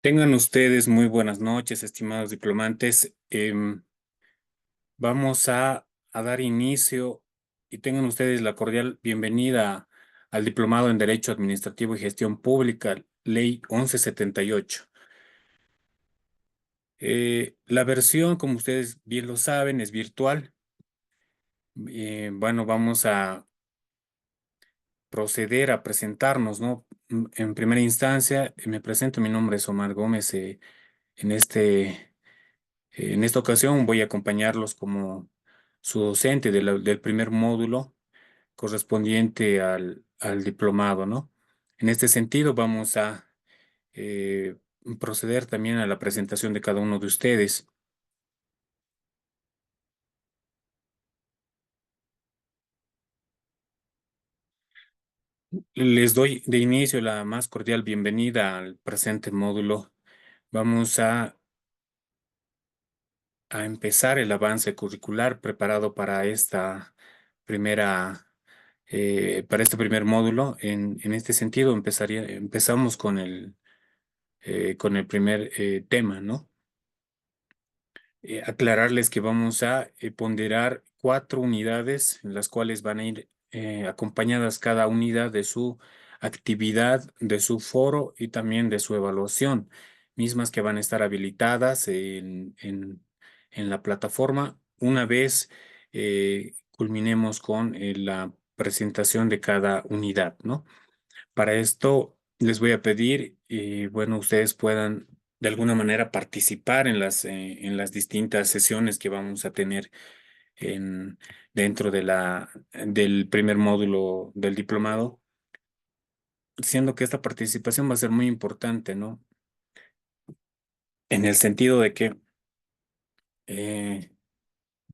Tengan ustedes muy buenas noches, estimados diplomantes. Vamos a dar inicio y tengan ustedes la cordial bienvenida al Diplomado en Derecho Administrativo y Gestión Pública, Ley 1178. La versión, como ustedes bien lo saben, es virtual. Bueno, vamos a proceder a presentarnos, ¿no? En primera instancia, me presento, mi nombre es Omar Gómez. En este En esta ocasión voy a acompañarlos como su docente del primer módulo correspondiente al diplomado, ¿no? En este sentido, vamos a eh, proceder también a la presentación de cada uno de ustedes. Les doy de inicio la más cordial bienvenida al presente módulo. Vamos a empezar el avance curricular preparado para primera, para este primer módulo. En este sentido, empezamos con el primer tema, ¿no? Aclararles que vamos a ponderar 4 unidades, en las cuales van a ir acompañadas cada unidad de su actividad, de su foro y también de su evaluación, mismas que van a estar habilitadas en la plataforma una vez culminemos con la presentación de cada unidad, ¿no? Para esto les voy a pedir, bueno, ustedes puedan de alguna manera participar en las distintas sesiones que vamos a tener en, dentro del primer módulo del diplomado, siendo que esta participación va a ser muy importante, ¿no? En el sentido de que eh,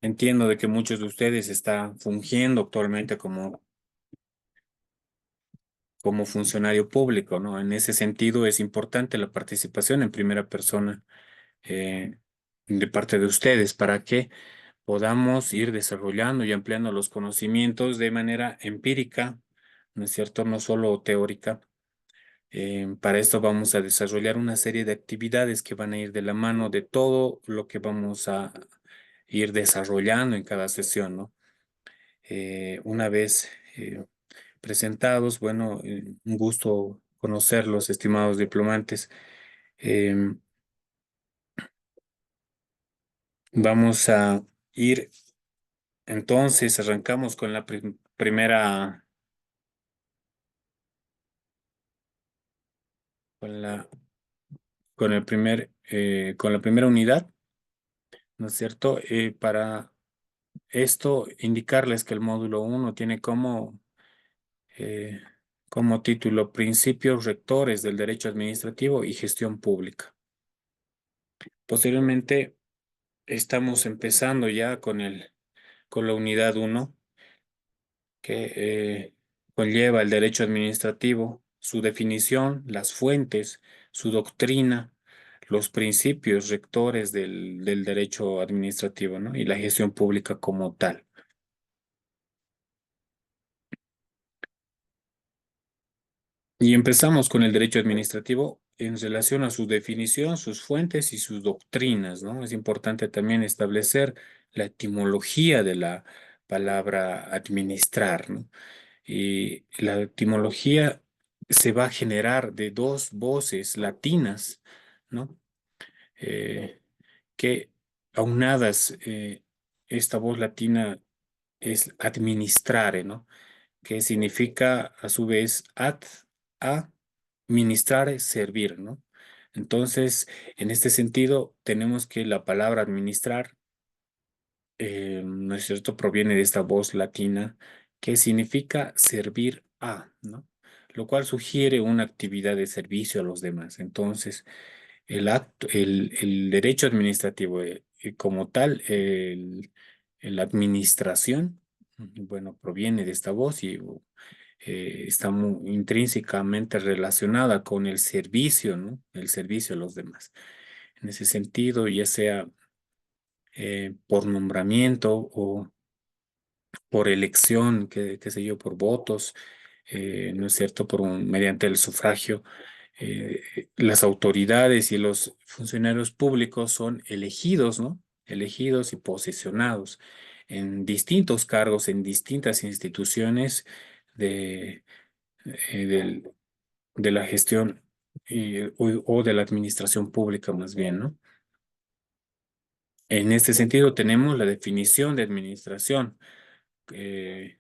entiendo de que muchos de ustedes están fungiendo actualmente como funcionario público, ¿no? En ese sentido es importante la participación en primera persona eh, de parte de ustedes para que podamos ir desarrollando y ampliando los conocimientos de manera empírica, ¿no es cierto? No solo teórica. Para esto vamos a desarrollar una serie de actividades que van a ir de la mano de todo lo que vamos a ir desarrollando en cada sesión, ¿no? Una vez presentados, bueno, un gusto conocerlos, estimados diplomantes. Em, Vamos a ir. Entonces, arrancamos con la con la, con la primera unidad, ¿no es cierto? Para esto, indicarles que el módulo uno tiene eh, como título Principios Rectores del Derecho Administrativo y Gestión Pública. Posteriormente, estamos empezando ya con la unidad uno que conlleva el derecho administrativo, su definición, las fuentes, su doctrina, los principios rectores del derecho administrativo, ¿no? Y la gestión pública como tal. Y empezamos con el derecho administrativo en relación a su definición, sus fuentes y sus doctrinas, ¿no? Es importante también establecer la etimología de la palabra administrar, ¿no? Y la etimología se va a generar de dos voces latinas, ¿no? Eh, que aunadas, esta voz latina es administrare, ¿no? Que significa a su vez a, ministrare, servir, ¿no? Entonces, en este sentido, tenemos que la palabra administrar, ¿no es cierto?, proviene de esta voz latina que significa servir a, ¿no? Lo cual sugiere una actividad de servicio a los demás. Entonces, el derecho administrativo como tal, la administración, bueno, proviene de esta voz y está muy intrínsecamente relacionada con el servicio, ¿no? El servicio a los demás. En ese sentido, ya sea por nombramiento o por elección, qué sé yo, por votos, ¿no es cierto? Mediante el sufragio. las autoridades y los funcionarios públicos son elegidos, ¿no? Elegidos y posicionados en distintos cargos, en distintas instituciones de, eh, del- de la gestión o de la administración pública más bien, ¿no? En este sentido, tenemos la definición de administración eh,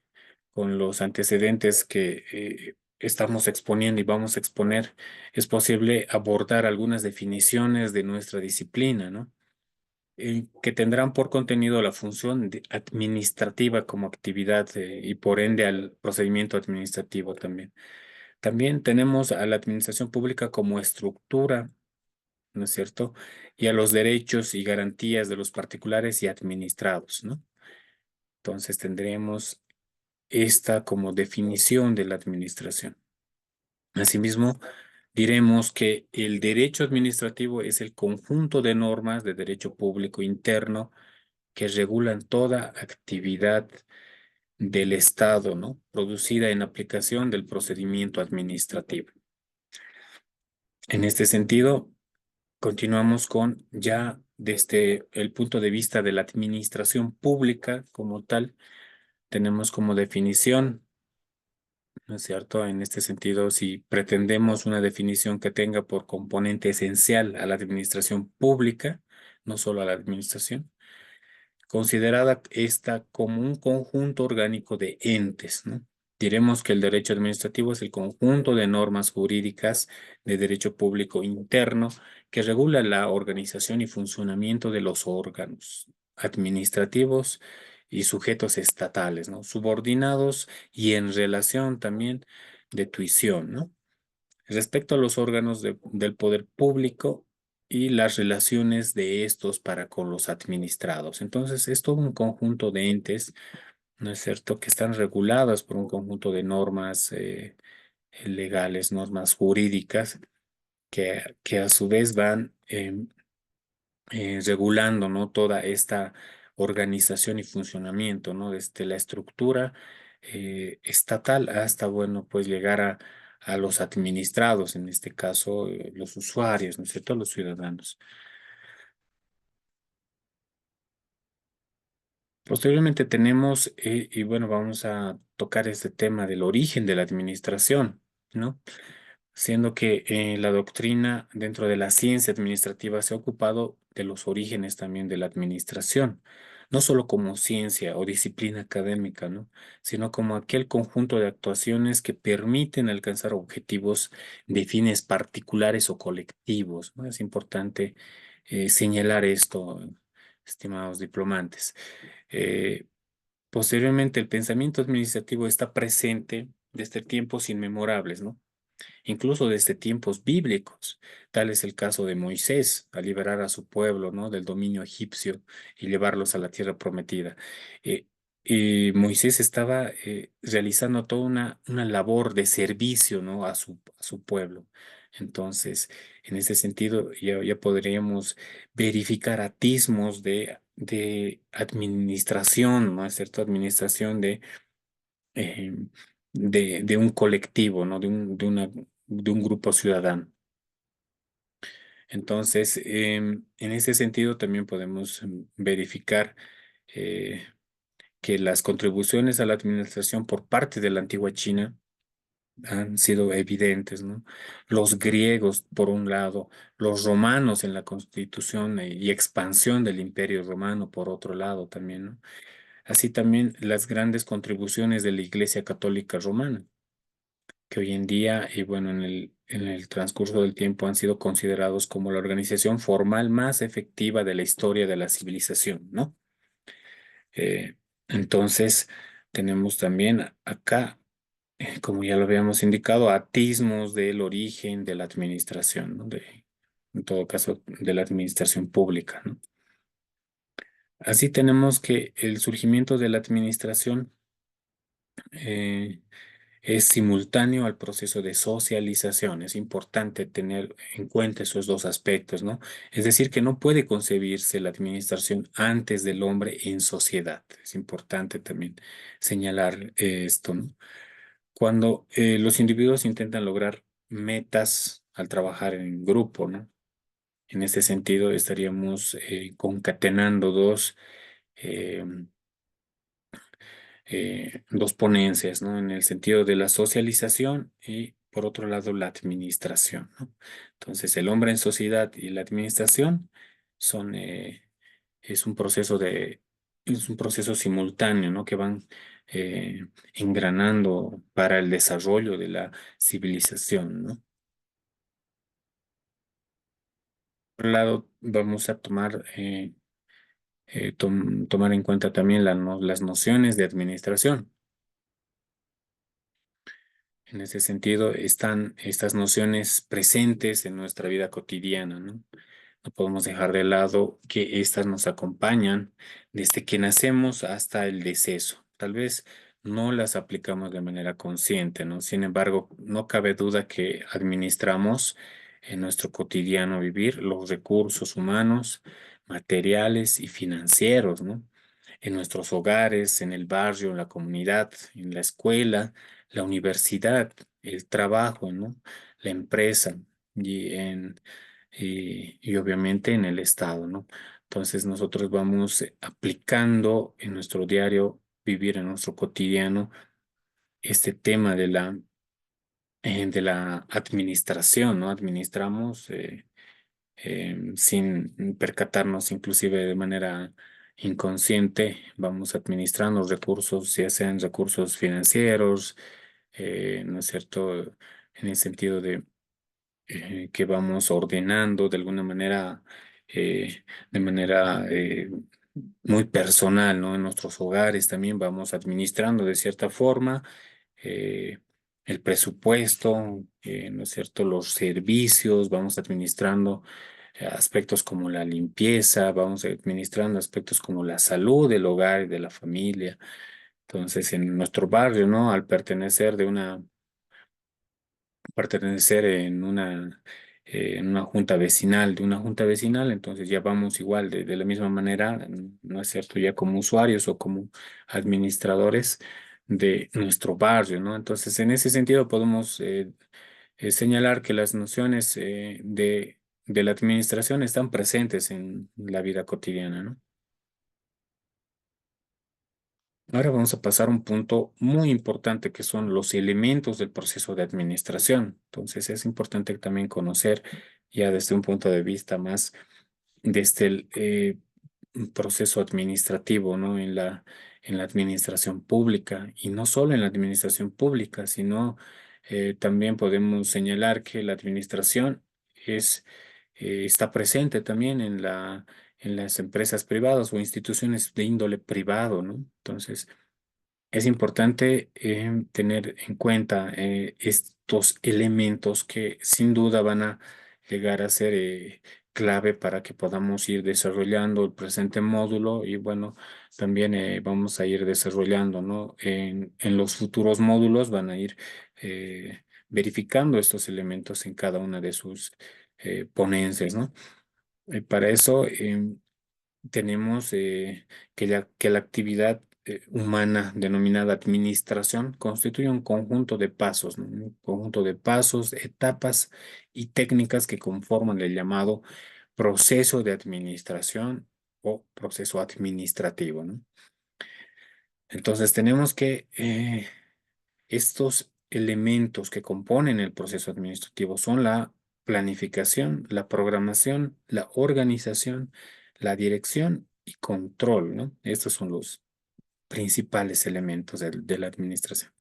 con los antecedentes que estamos exponiendo y vamos a exponer. Es posible abordar algunas definiciones de nuestra disciplina, ¿no? Que tendrán por contenido la función administrativa como actividad y por ende al procedimiento administrativo también. También tenemos a la administración pública como estructura, ¿no es cierto? Y a los derechos y garantías de los particulares y administrados, ¿no? Entonces tendremos esta como definición de la administración. Asimismo, diremos que el derecho administrativo es el conjunto de normas de derecho público interno que regulan toda actividad del Estado, ¿no? Producida en aplicación del procedimiento administrativo. En este sentido, continuamos con ya desde el punto de vista de la administración pública como tal, tenemos como definición, ¿no es cierto? En este sentido, si pretendemos una definición que tenga por componente esencial a la administración pública, no solo a la administración, considerada esta como un conjunto orgánico de entes, ¿no? Diremos que el derecho administrativo es el conjunto de normas jurídicas de derecho público interno que regula la organización y funcionamiento de los órganos administrativos y sujetos estatales, ¿no? Subordinados y en relación también de tuición, ¿no? Respecto a los órganos del poder público y las relaciones de estos para con los administrados. Entonces, es todo un conjunto de entes, ¿no es cierto?, que están reguladas por un conjunto de normas legales, normas jurídicas, que a su vez van regulando, ¿no? Toda esta organización y funcionamiento, ¿no? Desde la estructura estatal hasta, bueno, pues llegar a los administrados, en este caso, los usuarios, ¿no es cierto? Los ciudadanos. Posteriormente tenemos, y bueno, vamos a tocar este tema del origen de la administración, ¿no? Siendo que la doctrina dentro de la ciencia administrativa se ha ocupado de los orígenes también de la administración, no solo como ciencia o disciplina académica, ¿no? Sino como aquel conjunto de actuaciones que permiten alcanzar objetivos de fines particulares o colectivos, ¿no? Es importante señalar esto, estimados diplomantes. Eh, Posteriormente, el pensamiento administrativo está presente desde tiempos inmemorables, ¿no? Incluso desde tiempos bíblicos. Tal es el caso de Moisés al liberar a su pueblo, ¿no? Del dominio egipcio y llevarlos a la tierra prometida. Eh, y Moisés estaba realizando toda una labor de servicio, ¿no? A su pueblo. Entonces, en ese sentido, ya podríamos verificar atismos de administración, ¿no es cierto? Administración eh, de un colectivo, ¿no? De un grupo ciudadano. Entonces, en ese sentido también podemos verificar eh, que las contribuciones a la administración por parte de la antigua China han sido evidentes, ¿no? Los griegos, por un lado, los romanos en la constitución y expansión del Imperio Romano, por otro lado también, ¿no? Así también las grandes contribuciones de la Iglesia Católica Romana, que hoy en día y bueno, en el transcurso del tiempo han sido considerados como la organización formal más efectiva de la historia de la civilización, ¿no? Eh, entonces, tenemos también acá, como ya lo habíamos indicado, atismos del origen de la administración, ¿no? En todo caso, de la administración pública, ¿no? Así tenemos que el surgimiento de la administración eh, es simultáneo al proceso de socialización. Es importante tener en cuenta esos dos aspectos, ¿no? Es decir, que no puede concebirse la administración antes del hombre en sociedad. Es importante también señalar esto, ¿no? Cuando los individuos intentan lograr metas al trabajar en grupo, ¿no? En este sentido, estaríamos concatenando eh, dos ponencias, ¿no? En el sentido de la socialización y, por otro lado, la administración, ¿no? Entonces, el hombre en sociedad y la administración son, es un proceso es un proceso simultáneo, ¿no? Que van eh, engranando para el desarrollo de la civilización, ¿no? Por un lado, vamos a tomar en cuenta también las nociones de administración. En ese sentido, están estas nociones presentes en nuestra vida cotidiana, ¿no? No podemos dejar de lado que estas nos acompañan desde que nacemos hasta el deceso. Tal vez no las aplicamos de manera consciente, ¿no? Sin embargo, no cabe duda que administramos en nuestro cotidiano vivir los recursos humanos, materiales y financieros, ¿no? En nuestros hogares, en el barrio, en la comunidad, en la escuela, la universidad, el trabajo, ¿no? La empresa y obviamente en el Estado, ¿no? Entonces nosotros vamos aplicando en nuestro diario vivir, en nuestro cotidiano, este tema de la administración, ¿no? Administramos sin percatarnos, inclusive de manera inconsciente, vamos administrando recursos, ya sean recursos financieros, ¿no es cierto? En el sentido que vamos ordenando de manera muy personal, ¿no? En nuestros hogares también vamos administrando de cierta forma eh, el presupuesto, ¿no es cierto? Los servicios, vamos administrando aspectos como la limpieza, vamos administrando aspectos como la salud del hogar y de la familia. Entonces, en nuestro barrio, ¿no? Al pertenecer en una junta vecinal, de una junta vecinal, entonces ya vamos igual, de la misma manera, ¿no es cierto? Ya como usuarios o como administradores de nuestro barrio, ¿no? Entonces, en ese sentido podemos señalar que las nociones de la administración están presentes en la vida cotidiana, ¿no? Ahora vamos a pasar a un punto muy importante que son los elementos del proceso de administración. Entonces es importante también conocer ya desde un punto de vista más desde el proceso administrativo, ¿no? En la administración pública y no solo en la administración pública, sino también podemos señalar que la administración es, está presente también en las empresas privadas o instituciones de índole privado, ¿no? Entonces, es importante tener en cuenta estos elementos que sin duda van a llegar a ser clave para que podamos ir desarrollando el presente módulo y bueno, también vamos a ir desarrollando, ¿no? En los futuros módulos van a ir verificando estos elementos en cada una de sus ponencias, ¿no? Para eso, tenemos que la actividad humana denominada administración constituye un conjunto de pasos, ¿no? Un conjunto de pasos, etapas y técnicas que conforman el llamado proceso de administración o proceso administrativo, ¿no? Entonces tenemos que estos elementos que componen el proceso administrativo son la planificación, la programación, la organización, la dirección y control, ¿no? Estos son los principales elementos de la administración.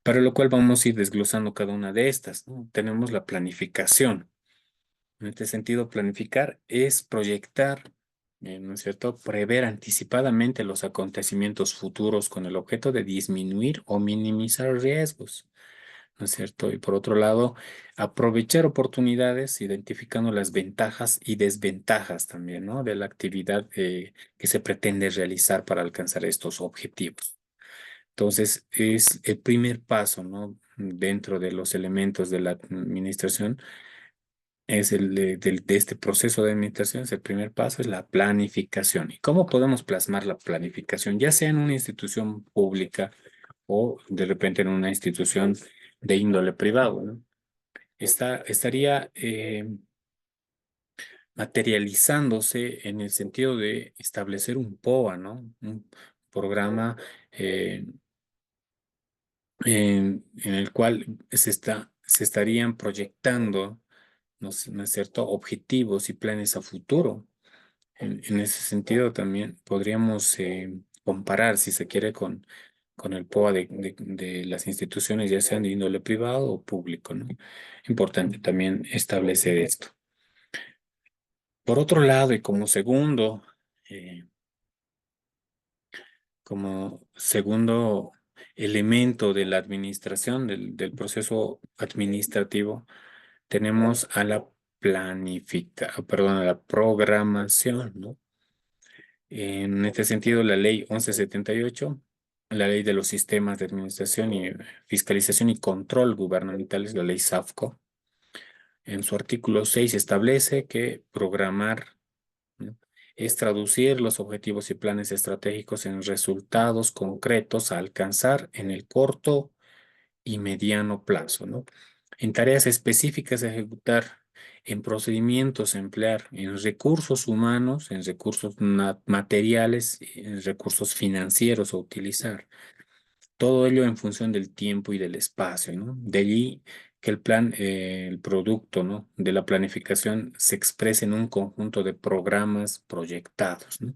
Para lo cual vamos a ir desglosando cada una de estas, ¿no? Tenemos la planificación. En este sentido, planificar es proyectar, ¿no es cierto? Prever anticipadamente los acontecimientos futuros con el objeto de disminuir o minimizar riesgos, ¿no es cierto? Y por otro lado, aprovechar oportunidades, identificando las ventajas y desventajas también, ¿no? De la actividad que se pretende realizar para alcanzar estos objetivos. Entonces, es el primer paso, ¿no? Dentro de los elementos de la administración es de este proceso de administración, es el primer paso, es la planificación. ¿Y cómo podemos plasmar la planificación, ya sea en una institución pública o de repente en una institución de índole privado, ¿no? Estaría materializándose en el sentido de establecer un POA, ¿no? Un programa eh, en el cual se estarían proyectando, ¿no es cierto?, objetivos y planes a futuro. En ese sentido también podríamos comparar, si se quiere, con el POA de las instituciones, ya sean de índole privado o público, ¿no? Importante también establecer esto. Por otro lado, y eh, como segundo elemento de la administración, del proceso administrativo, tenemos a la perdón, a la programación, ¿no? En este sentido, la ley 1178, la ley de los sistemas de administración y fiscalización y control gubernamentales, la ley SAFCO, en su artículo 6 establece que programar, ¿no?, es traducir los objetivos y planes estratégicos en resultados concretos a alcanzar en el corto y mediano plazo, ¿no? En tareas específicas a ejecutar, en procedimientos a emplear, en recursos humanos, en recursos materiales, en recursos financieros a utilizar. Todo ello en función del tiempo y del espacio, ¿no? De allí que el plan, el producto, ¿no?, de la planificación se exprese en un conjunto de programas proyectados, ¿no?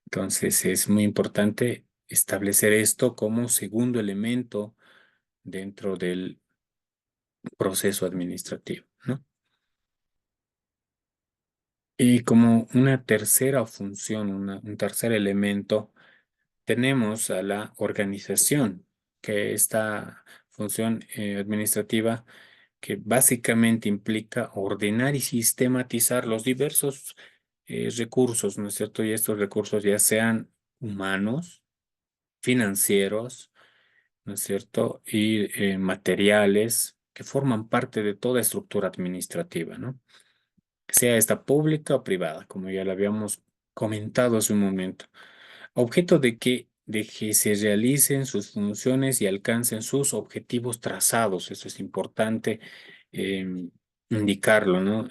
Entonces es muy importante establecer esto como segundo elemento dentro del proceso administrativo, ¿no? Y como una tercera función, un tercer elemento, tenemos a la organización, que esta función administrativa que básicamente implica ordenar y sistematizar los diversos recursos, ¿no es cierto? Y estos recursos ya sean humanos, financieros, ¿no es cierto? Y materiales que forman parte de toda estructura administrativa, ¿no? Sea esta pública o privada, como ya lo habíamos comentado hace un momento, objeto de que se realicen sus funciones y alcancen sus objetivos trazados. Eso es importante indicarlo, ¿no?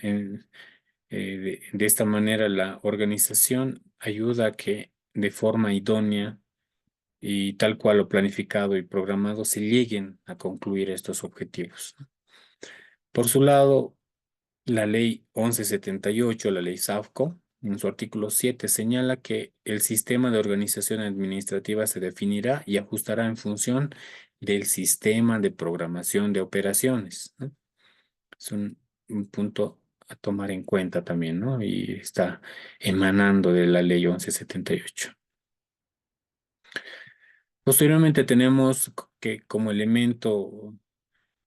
De esta manera, la organización ayuda a que de forma idónea y tal cual lo planificado y programado se lleguen a concluir estos objetivos. Por su lado, la ley 1178, la ley SAFCO, en su artículo 7 señala que el sistema de organización administrativa se definirá y ajustará en función del sistema de programación de operaciones, ¿no? Es un punto a tomar en cuenta también, ¿no? Y está emanando de la ley 1178. Posteriormente tenemos que como elemento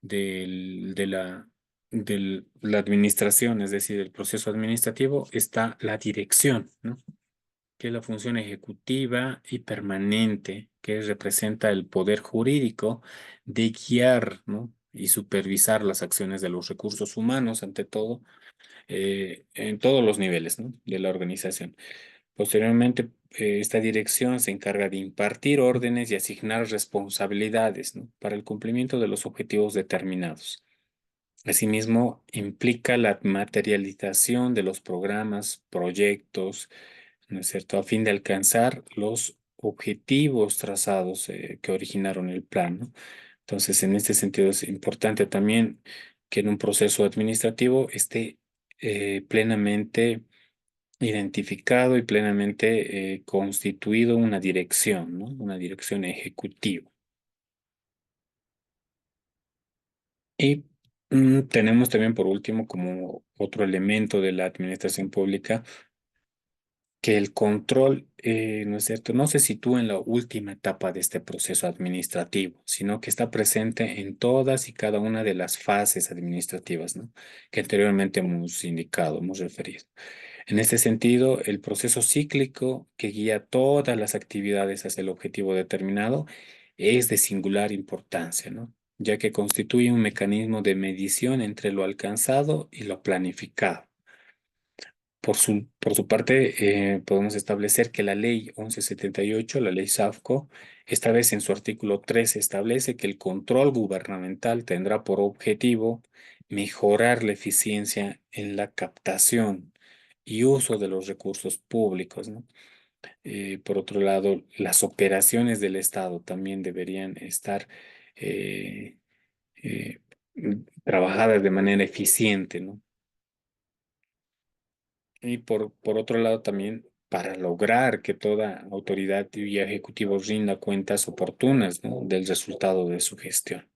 de la administración, es decir, el proceso administrativo, está la dirección, ¿no? Que es la función ejecutiva y permanente que representa el poder jurídico de guiar, ¿no?, y supervisar las acciones de los recursos humanos, ante todo, en todos los niveles, ¿no?, de la organización. Posteriormente, esta dirección se encarga de impartir órdenes y asignar responsabilidades, ¿no?, para el cumplimiento de los objetivos determinados. Asimismo, implica la materialización de los programas, proyectos, ¿no es cierto?, a fin de alcanzar los objetivos trazados que originaron el plan, ¿no? Entonces, en este sentido es importante también que en un proceso administrativo esté plenamente identificado y plenamente constituido una dirección, ¿no? Una dirección ejecutiva. Y tenemos también, por último, como otro elemento de la administración pública, que el control, ¿no es cierto?, no se sitúa en la última etapa de este proceso administrativo, sino que está presente en todas y cada una de las fases administrativas, ¿no?, que anteriormente hemos indicado, hemos referido. En este sentido, el proceso cíclico que guía todas las actividades hacia el objetivo determinado es de singular importancia, ¿no?, ya que constituye un mecanismo de medición entre lo alcanzado y lo planificado. por su parte, podemos establecer que la ley 1178, la ley SAFCO, esta vez en su artículo 3 establece que el control gubernamental tendrá por objetivo mejorar la eficiencia en la captación y uso de los recursos públicos, ¿no? Por otro lado, las operaciones del Estado también deberían estar eh, eh, trabajadas de manera eficiente, ¿no? Y por otro lado, también para lograr que toda autoridad y ejecutivo rinda cuentas oportunas, ¿no? Del resultado de su gestión.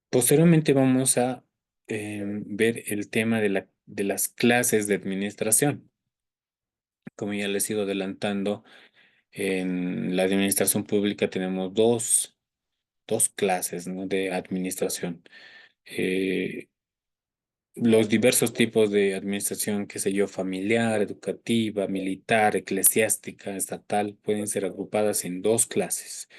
Posteriormente vamos a ver el tema de las clases de administración. Como ya les he ido adelantando, en la administración pública tenemos dos clases, ¿no? De administración. Eh, los diversos tipos de administración, qué sé yo, familiar, educativa, militar, eclesiástica, estatal, pueden ser agrupadas en dos clases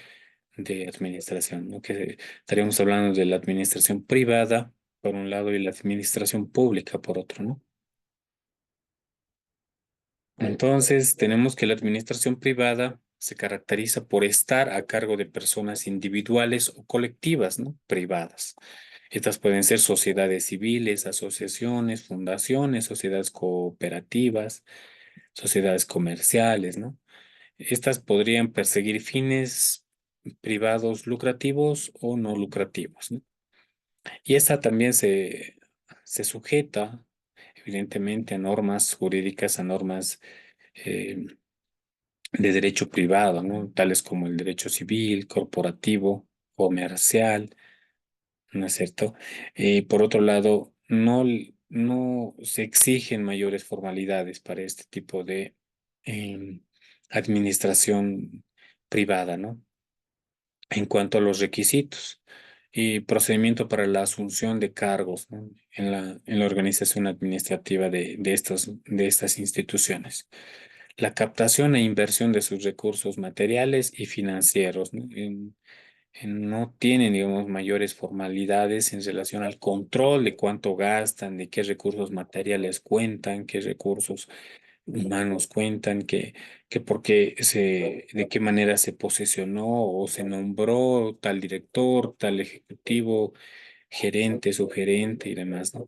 de administración, ¿no? Que estaríamos hablando de la administración privada, por un lado, y la administración pública, por otro, ¿no? Entonces, tenemos que la administración privada se caracteriza por estar a cargo de personas individuales o colectivas, ¿no? Privadas. Estas pueden ser sociedades civiles, asociaciones, fundaciones, sociedades cooperativas, sociedades comerciales, ¿no? Estas podrían perseguir fines privados lucrativos o no lucrativos, ¿no? Y esta también se sujeta, evidentemente, a normas jurídicas, a normas eh, de derecho privado, ¿no? Tales como el derecho civil, corporativo, comercial, ¿no es cierto? Por otro lado, no se exigen mayores formalidades para este tipo de em, administración privada, ¿no? En cuanto a los requisitos y procedimiento para la asunción de cargos, ¿no? En la organización administrativa de estas instituciones. La captación e inversión de sus recursos materiales y financieros, ¿no? No tienen, digamos, mayores formalidades en relación al control de cuánto gastan, de qué recursos materiales cuentan, qué recursos humanos cuentan, de qué manera se posesionó o se nombró tal director, tal ejecutivo, gerente, subgerente y demás, ¿no?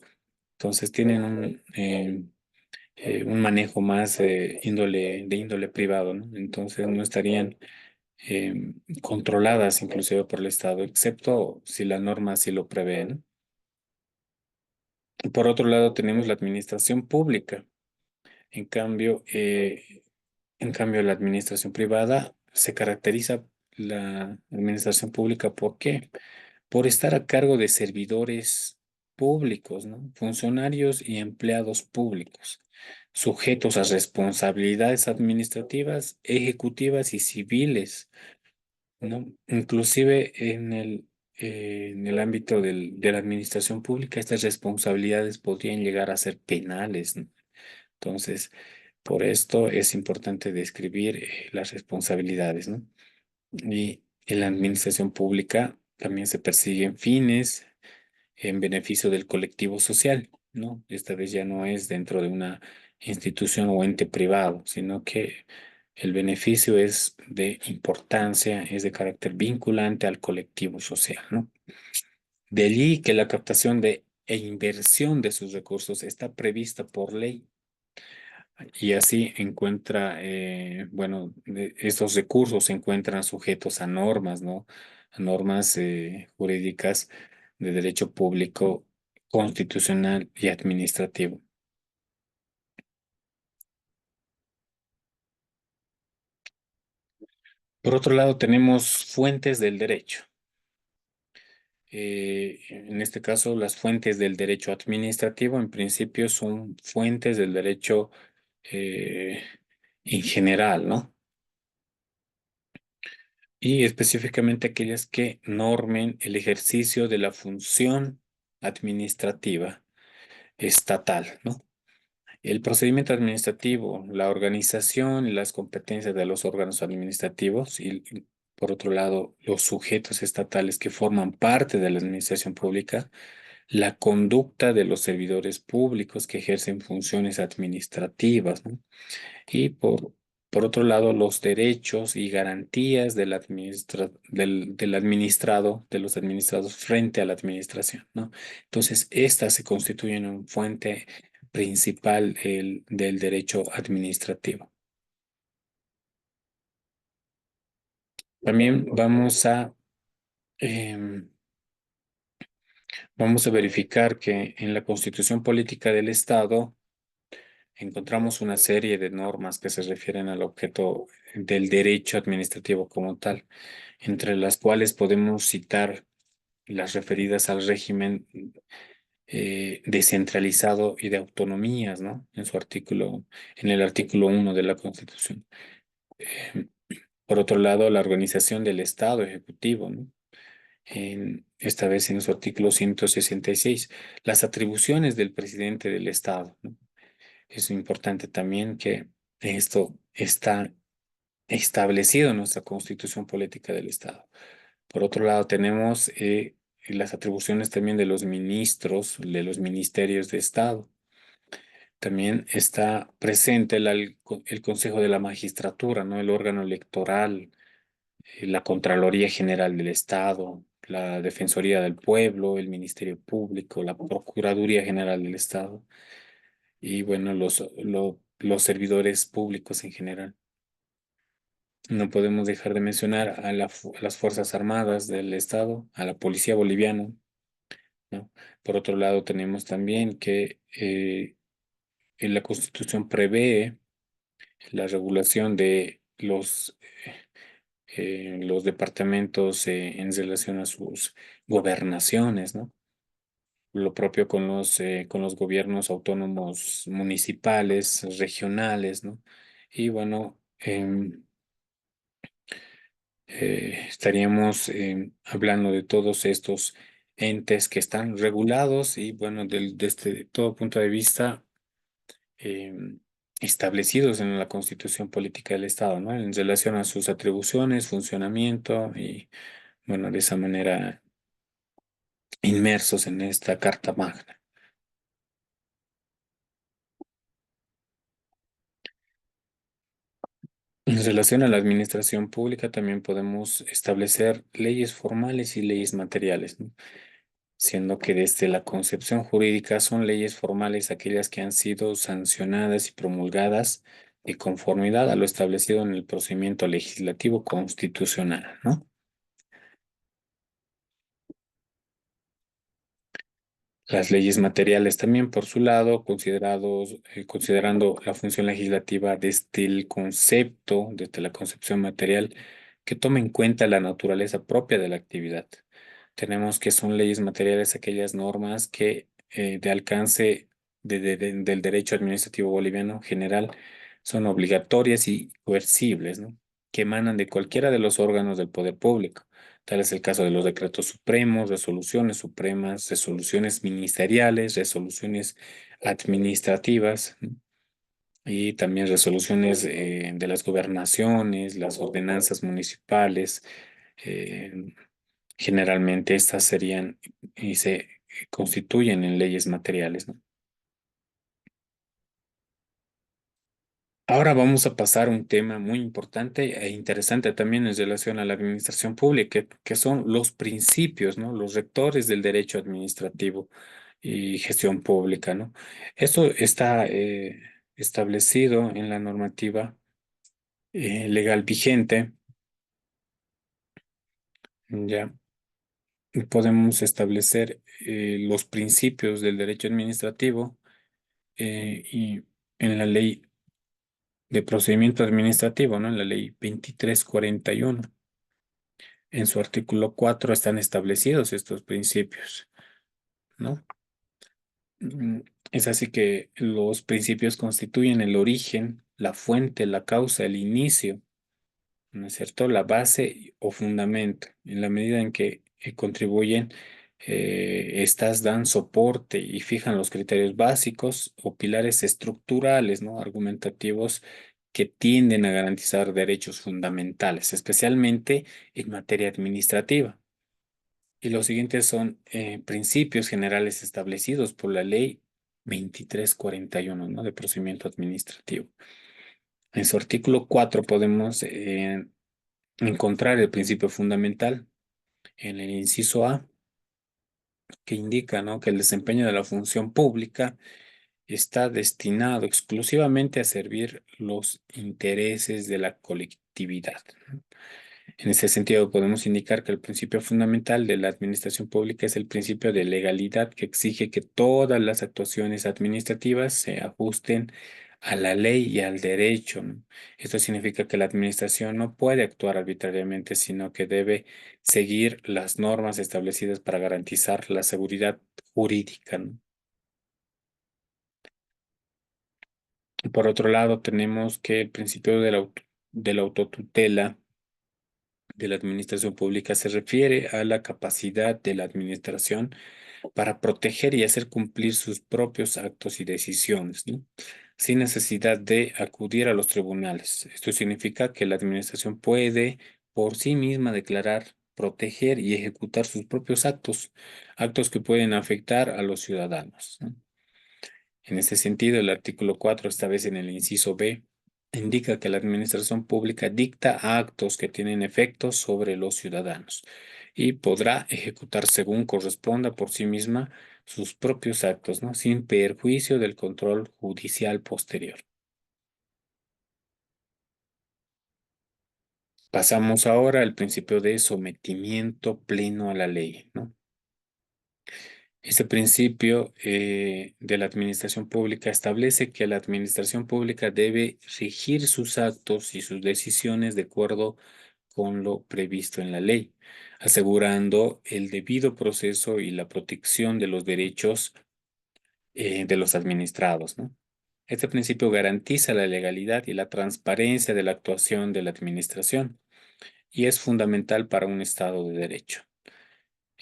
Entonces tienen un manejo más de índole privado, ¿no? Entonces no estarían controladas inclusive por el Estado, excepto si la norma así lo prevé, ¿no? Por otro lado, tenemos la administración pública. En cambio, la administración privada se caracteriza la administración pública ¿por qué? Por estar a cargo de servidores públicos, ¿no? Funcionarios y empleados públicos, sujetos a responsabilidades administrativas, ejecutivas y civiles, ¿no? Inclusive en el ámbito de la administración pública, estas responsabilidades podrían llegar a ser penales, ¿no? Entonces, por esto es importante describir las responsabilidades, ¿no? Y en la administración pública también se persiguen fines en beneficio del colectivo social, ¿no? Esta vez ya no es dentro de una institución o ente privado, sino que el beneficio es de importancia, es de carácter vinculante al colectivo social, ¿no? De allí que la captación e inversión de sus recursos está prevista por ley y así estos recursos se encuentran sujetos a normas, ¿no? A normas jurídicas de derecho público, constitucional y administrativo. Por otro lado, tenemos fuentes del derecho. En este caso, las fuentes del derecho administrativo, en principio, son fuentes del derecho eh, en general, ¿no? Y específicamente aquellas que normen el ejercicio de la función administrativa estatal, ¿no? El procedimiento administrativo, la organización y las competencias de los órganos administrativos y, por otro lado, los sujetos estatales que forman parte de la administración pública, la conducta de los servidores públicos que ejercen funciones administrativas, ¿no? Y por otro lado, los derechos y garantías del administrado, de los administrados frente a la administración, ¿no? Entonces, estas se constituyen en fuente principal del derecho administrativo. También em, vamos a verificar que en la Constitución Política del Estado encontramos una serie de normas que se refieren al objeto del derecho administrativo como tal, entre las cuales podemos citar las referidas al régimen descentralizado y de autonomías, ¿no? En el artículo 1 de la Constitución. Eh, por otro lado, la organización del Estado Ejecutivo, ¿no? Esta vez en su artículo 166, las atribuciones del presidente del Estado, ¿no? Es importante también que esto está establecido en nuestra Constitución Política del Estado. Por otro lado, tenemos las atribuciones también de los ministros, de los ministerios de Estado. También está presente el Consejo de la Magistratura, ¿no? El órgano electoral, la Contraloría General del Estado, la Defensoría del Pueblo, el Ministerio Público, la Procuraduría General del Estado y, bueno, los servidores públicos en general. No podemos dejar de mencionar a las Fuerzas Armadas del Estado, a la Policía Boliviana, ¿no? Por otro lado, tenemos también que en la Constitución prevé la regulación de los departamentos en relación a sus gobernaciones, ¿no? Lo propio con los gobiernos autónomos municipales, regionales, ¿no? Y bueno, estaríamos hablando de todos estos entes que están regulados y bueno, desde todo punto de vista establecidos en la Constitución Política del Estado, ¿no? En relación a sus atribuciones, funcionamiento y bueno, de esa manera inmersos en esta Carta Magna. En relación a la administración pública, también podemos establecer leyes formales y leyes materiales, ¿no? Siendo que desde la concepción jurídica son leyes formales aquellas que han sido sancionadas y promulgadas de conformidad a lo establecido en el procedimiento legislativo constitucional, ¿no? Las leyes materiales también, por su lado, considerando la función legislativa desde el concepto, desde la concepción material, que toma en cuenta la naturaleza propia de la actividad. Tenemos que son leyes materiales aquellas normas que de alcance del derecho administrativo boliviano general son obligatorias y coercibles, ¿no? Que emanan de cualquiera de los órganos del poder público. Tal es el caso de los decretos supremos, resoluciones supremas, resoluciones ministeriales, resoluciones administrativas, ¿no? Y también resoluciones de las gobernaciones, las ordenanzas municipales. eh, Generalmente estas serían y se constituyen en leyes materiales, ¿no? Ahora vamos a pasar a un tema muy importante e interesante también en relación a la administración pública, que son los principios, ¿no? Los rectores del derecho administrativo y gestión pública, ¿no? Esto está establecido en la normativa legal vigente, ya podemos establecer los principios del derecho administrativo y en la ley de procedimiento administrativo, ¿no? En la ley 2341. En su artículo 4 están establecidos estos principios, ¿no? Mm, Es así que los principios constituyen el origen, la fuente, la causa, el inicio, ¿no es cierto? La base o fundamento, en la medida en que contribuyen, estas dan soporte y fijan los criterios básicos o pilares estructurales, ¿no? Argumentativos que tienden a garantizar derechos fundamentales, especialmente en materia administrativa. Y los siguientes son principios generales establecidos por la ley 2341, ¿no? De procedimiento administrativo. En su artículo 4 podemos encontrar el principio fundamental en el inciso A, que indica, ¿no?, que el desempeño de la función pública está destinado exclusivamente a servir los intereses de la colectividad. En ese sentido, podemos indicar que el principio fundamental de la administración pública es el principio de legalidad, que exige que todas las actuaciones administrativas se ajusten a la ley y al derecho, ¿no? Esto significa que la administración no puede actuar arbitrariamente, sino que debe seguir las normas establecidas para garantizar la seguridad jurídica, ¿no? Por otro lado, tenemos que el principio de la autotutela de la administración pública se refiere a la capacidad de la administración para proteger y hacer cumplir sus propios actos y decisiones, ¿no? Sin necesidad de acudir a los tribunales. Esto significa que la administración puede por sí misma declarar, proteger y ejecutar sus propios actos, actos que pueden afectar a los ciudadanos, ¿no? En ese sentido, el artículo 4, esta vez en el inciso B, indica que la administración pública dicta actos que tienen efectos sobre los ciudadanos y podrá ejecutar según corresponda por sí misma sus propios actos, ¿no? Sin perjuicio del control judicial posterior. Pasamos ahora al principio de sometimiento pleno a la ley, ¿no? Ese principio de la administración pública establece que la administración pública debe regir sus actos y sus decisiones de acuerdo con lo previsto en la ley, asegurando el debido proceso y la protección de los derechos de los administrados, ¿no? Este principio garantiza la legalidad y la transparencia de la actuación de la administración y es fundamental para un Estado de derecho.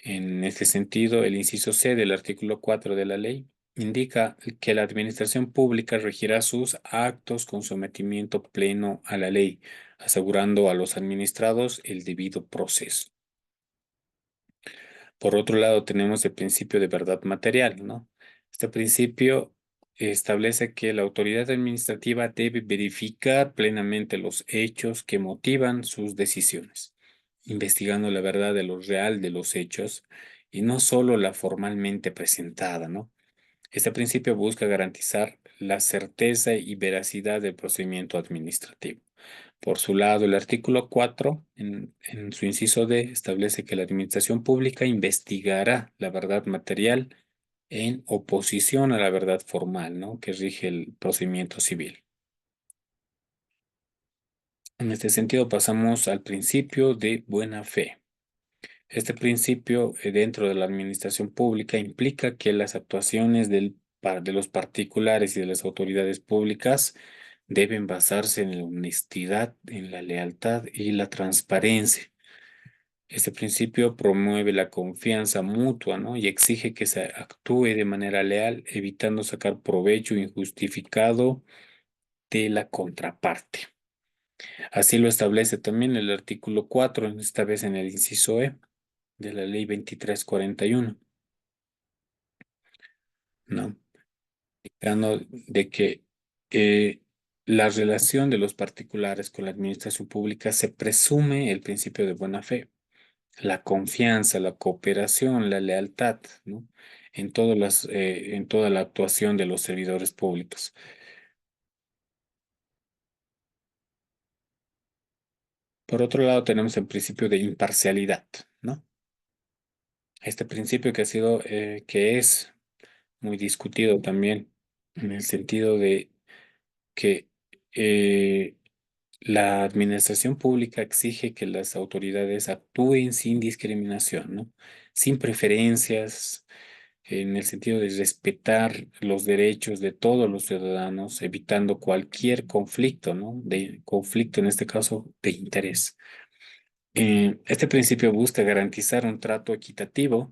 En este sentido, el inciso C del artículo 4 de la ley indica que la administración pública regirá sus actos con sometimiento pleno a la ley, asegurando a los administrados el debido proceso. Por otro lado, tenemos el principio de verdad material, ¿no? Este principio establece que la autoridad administrativa debe verificar plenamente los hechos que motivan sus decisiones, investigando la verdad de lo real de los hechos y no solo la formalmente presentada, ¿no? Este principio busca garantizar la certeza y veracidad del procedimiento administrativo. Por su lado, el artículo 4, en su inciso D, establece que la administración pública investigará la verdad material en oposición a la verdad formal, ¿no?, que rige el procedimiento civil. En este sentido, pasamos al principio de buena fe. Este principio, dentro de la administración pública, implica que las actuaciones de los particulares y de las autoridades públicas deben basarse en la honestidad, en la lealtad y la transparencia. Este principio promueve la confianza mutua, ¿no?, y exige que se actúe de manera leal, evitando sacar provecho injustificado de la contraparte. Así lo establece también el artículo 4, esta vez en el inciso E de la ley 2341, ¿no? Indicando de que eh, la relación de los particulares con la administración pública se presume el principio de buena fe, la confianza, la cooperación, la lealtad, ¿no?, en toda la actuación de los servidores públicos. Por otro lado, tenemos el principio de imparcialidad, ¿no? Este principio que es muy discutido también en el sentido de que eh, la administración pública exige que las autoridades actúen sin discriminación, ¿no? Sin preferencias, en el sentido de respetar los derechos de todos los ciudadanos, evitando cualquier conflicto, ¿no? De conflicto, en este caso, de interés. Este principio busca garantizar un trato equitativo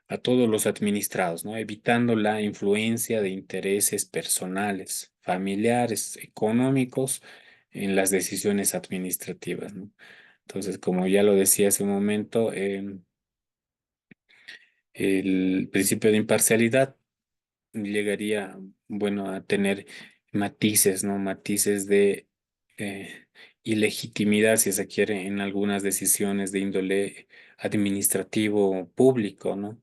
a todos los administrados, ¿no? Evitando la influencia de intereses personales, familiares, económicos en las decisiones administrativas, ¿no? Entonces, como ya lo decía hace un momento, El principio de imparcialidad llegaría, bueno, a tener matices, ¿no? Matices de ilegitimidad, si se quiere, en algunas decisiones de índole administrativo o público, ¿no?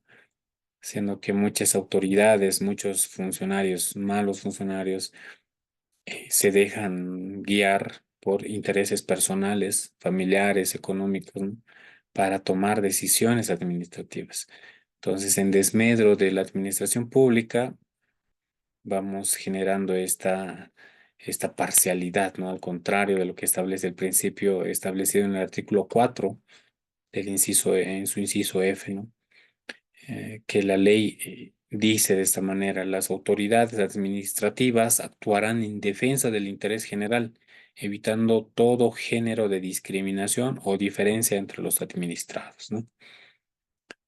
Siendo que muchas autoridades, muchos funcionarios, malos funcionarios, se dejan guiar por intereses personales, familiares, económicos, ¿no? Para tomar decisiones administrativas. Entonces, en desmedro de la administración pública, vamos generando esta parcialidad, ¿no? Al contrario de lo que establece el principio establecido en el artículo 4 del inciso, en su inciso F, ¿no? Que la ley dice de esta manera: las autoridades administrativas actuarán en defensa del interés general, evitando todo género de discriminación o diferencia entre los administrados, ¿no?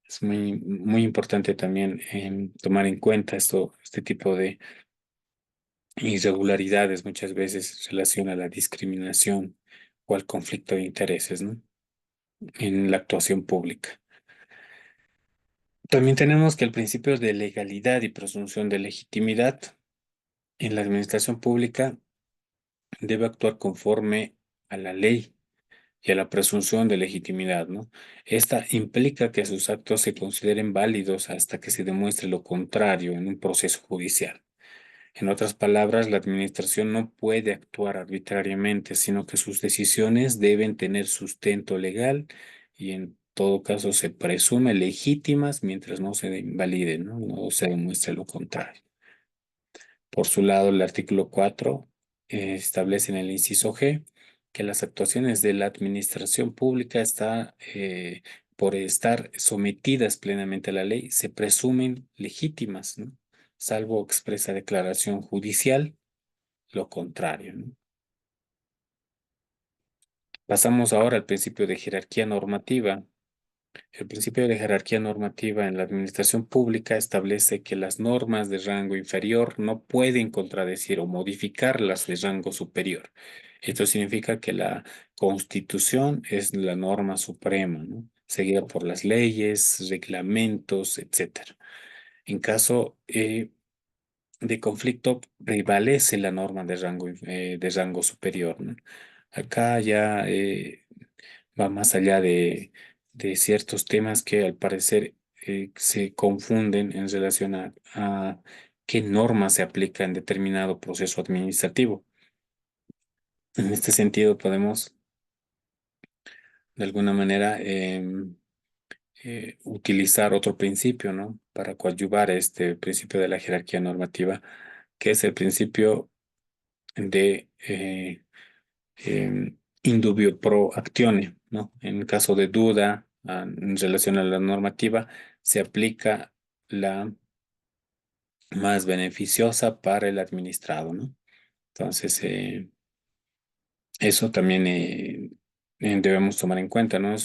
Es muy importante también tomar en cuenta este tipo de irregularidades muchas veces relaciona a la discriminación o al conflicto de intereses, ¿no? En la actuación pública. También tenemos que el principio de legalidad y presunción de legitimidad en la administración pública debe actuar conforme a la ley y a la presunción de legitimidad, ¿no? Esta implica que sus actos se consideren válidos hasta que se demuestre lo contrario en un proceso judicial. En otras palabras, la administración no puede actuar arbitrariamente, sino que sus decisiones deben tener sustento legal y en todo caso se presume legítimas mientras no se invaliden, ¿no? No se demuestre lo contrario. Por su lado, el artículo 4 establece en el inciso G que las actuaciones de la administración pública por estar sometidas plenamente a la ley, se presumen legítimas, ¿no? Salvo expresa declaración judicial, lo contrario, ¿no? Pasamos ahora al principio de jerarquía normativa. El principio de jerarquía normativa en la administración pública establece que las normas de rango inferior no pueden contradecir o modificar las de rango superior. Esto significa que la Constitución es la norma suprema, ¿no? Seguida por las leyes, reglamentos, etcétera. En caso de conflicto, prevalece la norma de rango superior, ¿no? Acá ya va más allá de ciertos temas que al parecer se confunden en relación a qué norma se aplica en determinado proceso administrativo. En este sentido, podemos de alguna manera utilizar otro principio, ¿no? Para coadyuvar este principio de la jerarquía normativa, que es el principio de indubio pro actione, ¿no? En caso de duda en relación a la normativa, se aplica la más beneficiosa para el administrado, ¿no? Entonces, eso también debemos tomar en cuenta, ¿no?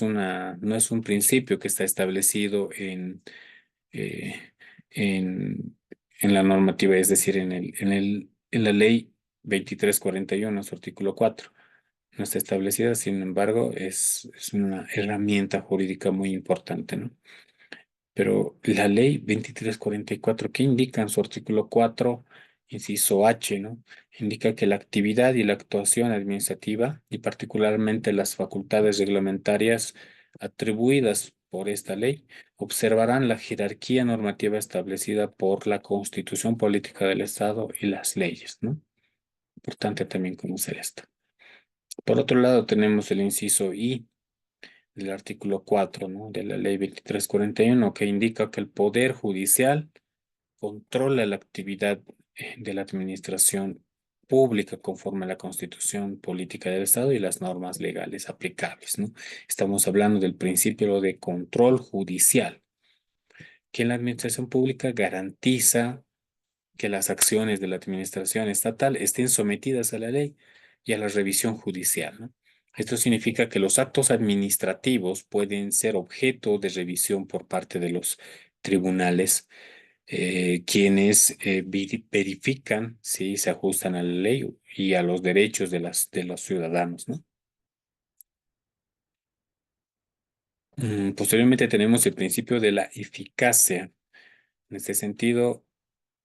No es un principio que está establecido eh, en, en la normativa, es decir, en la ley 2341, su artículo 4. No está establecida, sin embargo, es una herramienta jurídica muy importante, ¿no? Pero la ley 2344, ¿qué indica en su artículo 4, inciso H, ¿no? Indica que la actividad y la actuación administrativa, y particularmente las facultades reglamentarias atribuidas por esta ley, observarán la jerarquía normativa establecida por la Constitución Política del Estado y las leyes, ¿no? Importante también conocer esto. Por otro lado, tenemos el inciso I del artículo 4, ¿no? De la ley 2341, que indica que el Poder Judicial controla la actividad de la administración pública conforme a la Constitución Política del Estado y las normas legales aplicables, ¿no? Estamos hablando del principio de control judicial, que en la administración pública garantiza que las acciones de la administración estatal estén sometidas a la ley y a la revisión judicial, ¿no? Esto significa que los actos administrativos pueden ser objeto de revisión por parte de los tribunales, quienes verifican si se ajustan a la ley y a los derechos de los ciudadanos, ¿no? Posteriormente tenemos el principio de la eficacia. En este sentido,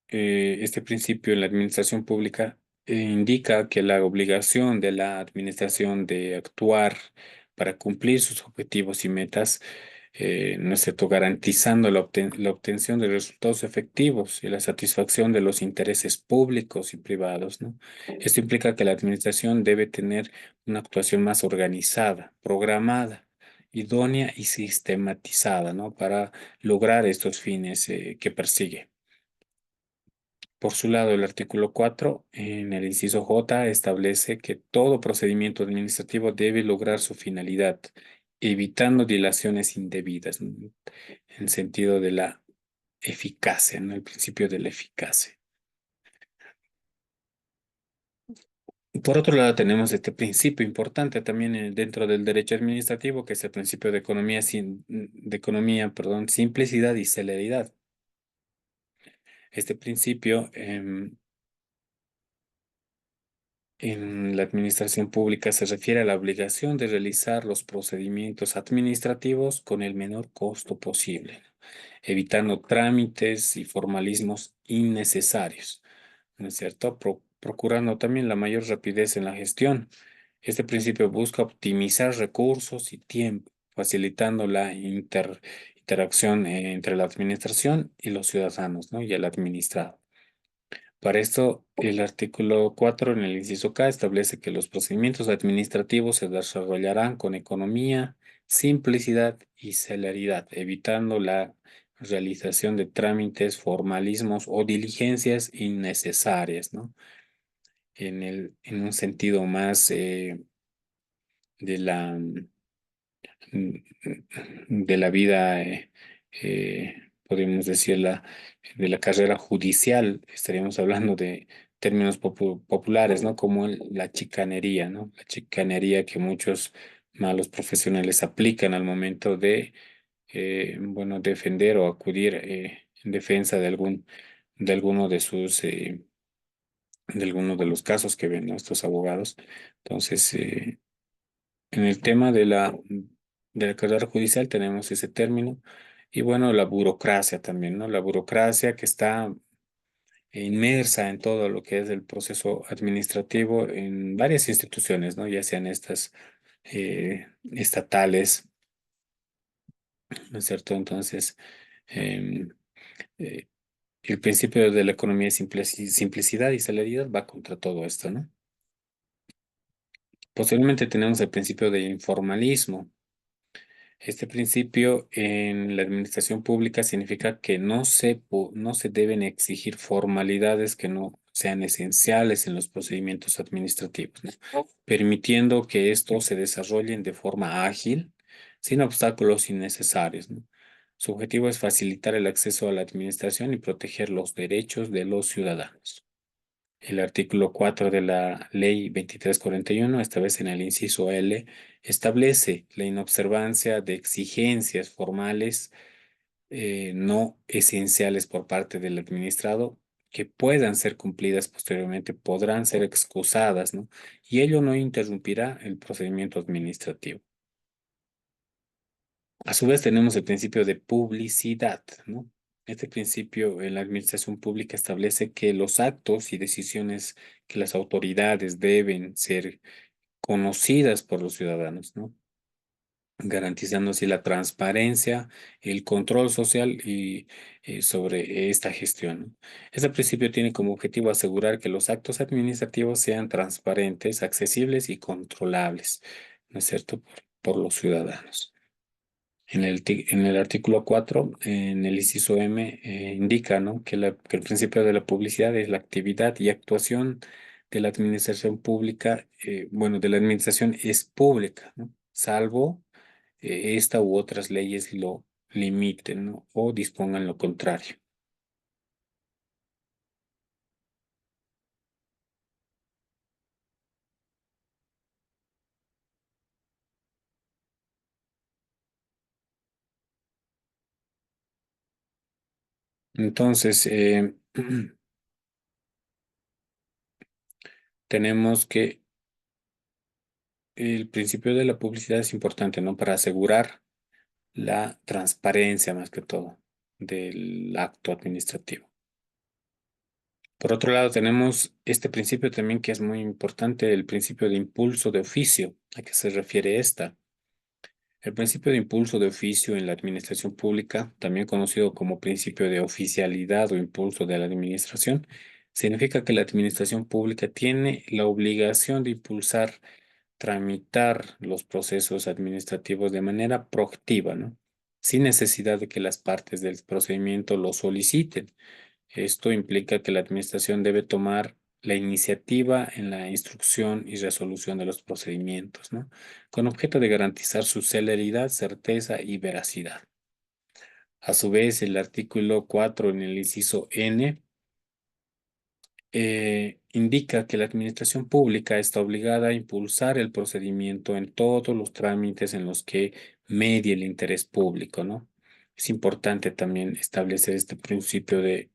este principio en la administración pública indica que la obligación de la administración de actuar para cumplir sus objetivos y metas, ¿no es cierto?, garantizando la obtención de resultados efectivos y la satisfacción de los intereses públicos y privados, ¿no? Esto implica que la administración debe tener una actuación más organizada, programada, idónea y sistematizada, ¿no?, para lograr estos fines, que persigue. Por su lado, el artículo 4, en el inciso J, establece que todo procedimiento administrativo debe lograr su finalidad, evitando dilaciones indebidas, ¿no?, en sentido de la eficacia, ¿no? El principio de la eficacia. Por otro lado, tenemos este principio importante también, dentro del derecho administrativo, que es el principio de economía, perdón, simplicidad y celeridad. Este principio, en la administración pública se refiere a la obligación de realizar los procedimientos administrativos con el menor costo posible, evitando trámites y formalismos innecesarios, ¿no es cierto? Procurando también la mayor rapidez en la gestión. Este principio busca optimizar recursos y tiempo, facilitando la interacción, entre la administración y los ciudadanos, ¿no?, y el administrado. Para esto, el artículo 4 en el inciso K establece que los procedimientos administrativos se desarrollarán con economía, simplicidad y celeridad, evitando la realización de trámites, formalismos o diligencias innecesarias, ¿no? En un sentido más, de la de la vida, podríamos decir, de la carrera judicial, estaríamos hablando de términos populares, ¿no? Como la chicanería, ¿no? La chicanería que muchos malos profesionales aplican al momento de, bueno, defender o acudir, en defensa de alguno de de alguno de los casos que ven, ¿no?, estos abogados. Entonces, en el tema de la carrera judicial tenemos ese término. Y bueno, la burocracia también, ¿no? La burocracia que está inmersa en todo lo que es el proceso administrativo en varias instituciones, ¿no? Ya sean estas, estatales, ¿no es cierto? Entonces, em, eh, el principio de la economía de simplicidad y celeridad va contra todo esto, ¿no? Posteriormente tenemos el principio de informalismo. Este principio en la administración pública significa que no se deben exigir formalidades que no sean esenciales en los procedimientos administrativos, ¿no?, permitiendo que estos se desarrollen de forma ágil, sin obstáculos innecesarios, ¿no? Su objetivo es facilitar el acceso a la administración y proteger los derechos de los ciudadanos. El artículo 4 de la Ley 2341, esta vez en el inciso L, establece la inobservancia de exigencias formales, no esenciales por parte del administrado, que puedan ser cumplidas posteriormente, podrán ser excusadas, ¿no? Y ello no interrumpirá el procedimiento administrativo. A su vez, tenemos el principio de publicidad, ¿no? Este principio en la administración pública establece que los actos y decisiones que las autoridades deben ser conocidas por los ciudadanos, ¿no?, garantizando así la transparencia, el control social y, sobre esta gestión, ¿no? Este principio tiene como objetivo asegurar que los actos administrativos sean transparentes, accesibles y controlables, ¿no es cierto?, por los ciudadanos. En el artículo 4, en el inciso M, indica, ¿no?, que el principio de la publicidad es la actividad y actuación de la administración pública, bueno, de la administración es pública, ¿no?, salvo, esta u otras leyes lo limiten, ¿no?, o dispongan lo contrario. Entonces, tenemos que el principio de la publicidad es importante, ¿no?, para asegurar la transparencia más que todo del acto administrativo. Por otro lado, tenemos este principio también que es muy importante, el principio de impulso de oficio. ¿A qué se refiere esta? El principio de impulso de oficio en la administración pública, también conocido como principio de oficialidad o impulso de la administración, significa que la administración pública tiene la obligación de impulsar, tramitar los procesos administrativos de manera proactiva, ¿no? Sin necesidad de que las partes del procedimiento lo soliciten. Esto implica que la administración debe tomar la iniciativa en la instrucción y resolución de los procedimientos, ¿no? Con objeto de garantizar su celeridad, certeza y veracidad. A su vez, el artículo 4 en el inciso N indica que la administración pública está obligada a impulsar el procedimiento en todos los trámites en los que medie el interés público, ¿no? Es importante también establecer este principio de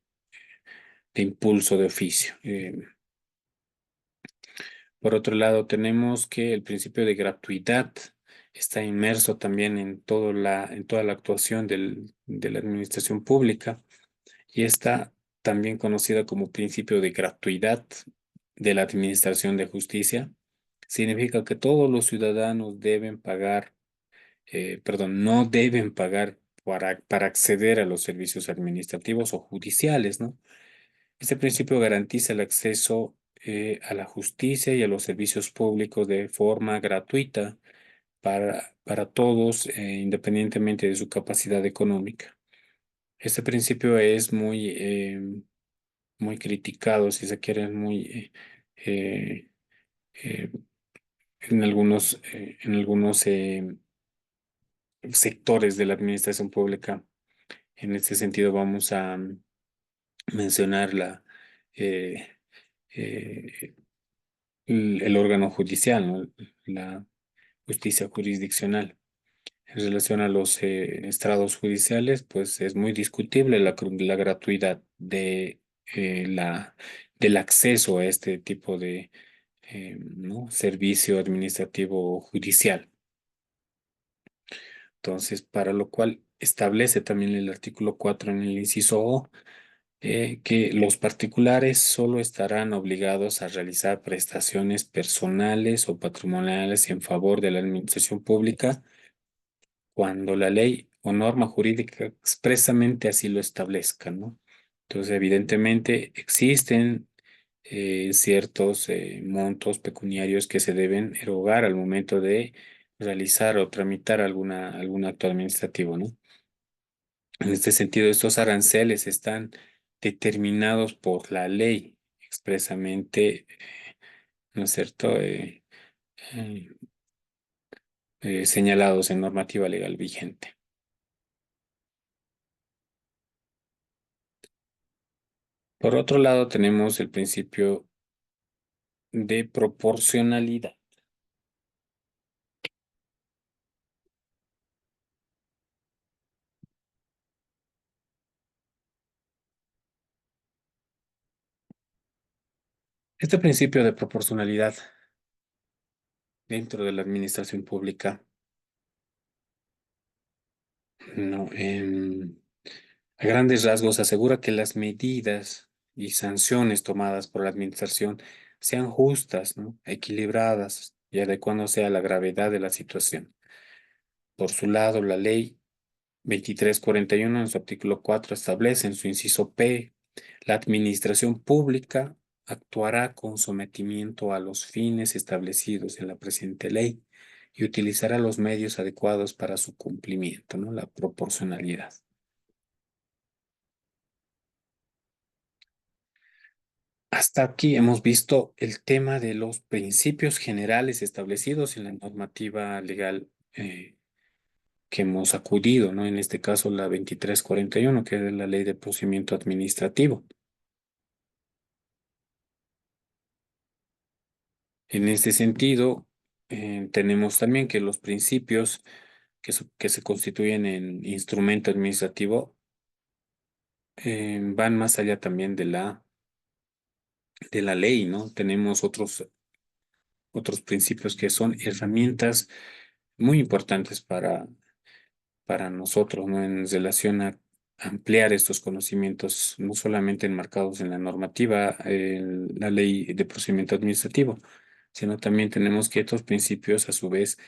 impulso de oficio. Por otro lado, tenemos que el principio de gratuidad está inmerso también en toda la actuación de la administración pública y está también conocida como principio de gratuidad de la administración de justicia. Significa que todos los ciudadanos deben pagar, perdón, no deben pagar para acceder a los servicios administrativos o judiciales, ¿no? Este principio garantiza el acceso a la justicia y a los servicios públicos de forma gratuita para todos, independientemente de su capacidad económica. Este principio es muy criticado, si se quiere, eh, eh, en algunos sectores de la administración pública. En este sentido, vamos a mencionar eh, eh, el órgano judicial, ¿no? La justicia jurisdiccional. En relación a los estrados judiciales, pues es muy discutible la gratuidad del acceso a este tipo de ¿no? servicio administrativo judicial. Entonces, para lo cual establece también el artículo 4 en el inciso O que los particulares solo estarán obligados a realizar prestaciones personales o patrimoniales en favor de la administración pública cuando la ley o norma jurídica expresamente así lo establezca, ¿no? Entonces, evidentemente, existen ciertos montos pecuniarios que se deben erogar al momento de realizar o tramitar algún acto administrativo, ¿no? En este sentido, estos aranceles están determinados por la ley expresamente, ¿no es cierto? Eh, Señalados en normativa legal vigente. Por otro lado, tenemos el principio de proporcionalidad. Este principio de proporcionalidad dentro de la administración pública, no, a grandes rasgos asegura que las medidas y sanciones tomadas por la administración sean justas, ¿no? Equilibradas y adecuándose a la gravedad de la situación. Por su lado, la ley 2341 en su artículo 4 establece en su inciso P, la administración pública actuará con sometimiento a los fines establecidos en la presente ley y utilizará los medios adecuados para su cumplimiento, ¿no? La proporcionalidad. Hasta aquí hemos visto el tema de los principios generales establecidos en la normativa legal que hemos acudido, ¿no? En este caso, la 2341, que es la Ley de Procedimiento Administrativo. En este sentido, tenemos también que los principios que se constituyen en instrumento administrativo van más allá también de la ley, ¿no? Tenemos otros principios que son herramientas muy importantes para nosotros, ¿no? En relación a ampliar estos conocimientos, no solamente enmarcados en la normativa, en la ley de procedimiento administrativo, sino también tenemos que estos principios, a su vez,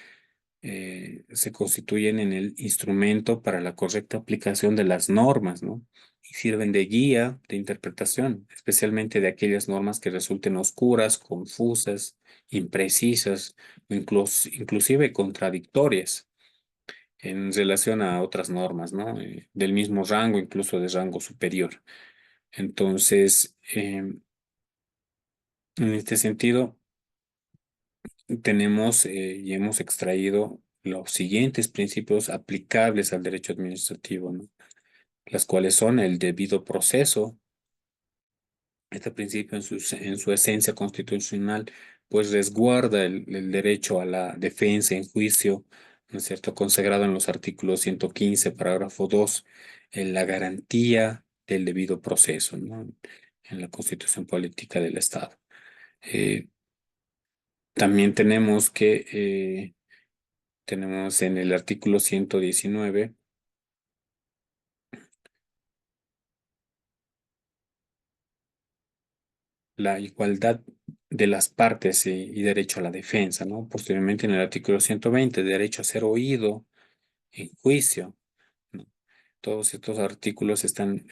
se constituyen en el instrumento para la correcta aplicación de las normas, ¿no? Y sirven de guía de interpretación, especialmente de aquellas normas que resulten oscuras, confusas, imprecisas o inclusive contradictorias en relación a otras normas, ¿no? Del mismo rango, incluso de rango superior. Entonces, en este sentido, tenemos y hemos extraído los siguientes principios aplicables al derecho administrativo, ¿no? Las cuales son el debido proceso. Este principio en su esencia constitucional, pues resguarda el derecho a la defensa en juicio, ¿no es cierto?, consagrado en los artículos 115, parágrafo 2, en la garantía del debido proceso, ¿no? En la Constitución Política del Estado. Eh, También tenemos en el artículo 119 la igualdad de las partes y derecho a la defensa, ¿no? Posteriormente en el artículo 120 derecho a ser oído en juicio, ¿no? Todos estos artículos están